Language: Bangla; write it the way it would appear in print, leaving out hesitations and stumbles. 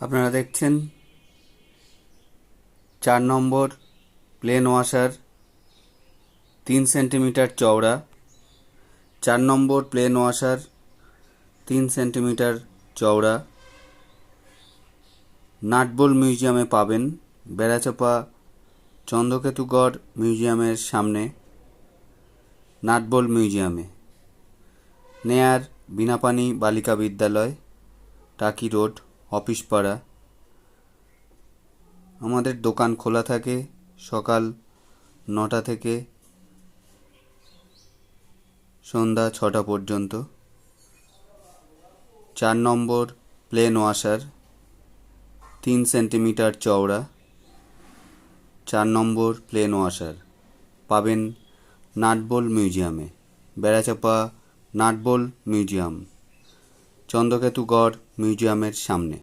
আপনারা দেখছেন 4 নম্বর প্লেন ওয়াশার 3 সেন্টিমিটার চওড়া। 4 নম্বর প্লেন ওয়াশার 3 সেন্টিমিটার চওড়া নাটবোল মিউজিয়ামে পাবেন, বেড়াচাপা চন্দ্রকেতুগড় মিউজিয়ামের সামনে। নাটবোল মিউজিয়ামে নেয়ার বিনাপানি বালিকা বিদ্যালয়, টাকি রোড, অফিসপাড়া। আমাদের দোকান খোলা থাকে সকাল 9টা থেকে সন্ধ্যা 6টা পর্যন্ত। 4 নম্বর প্লেন ওয়াশার 3 সেন্টিমিটার চওড়া 4 নম্বর প্লেন ওয়াশার পাবেন নাটবোল মিউজিয়ামে, বেড়াচাপা নাটবোল মিউজিয়াম, চন্দ্রকেতুগড় মিউজিয়ামের সামনে।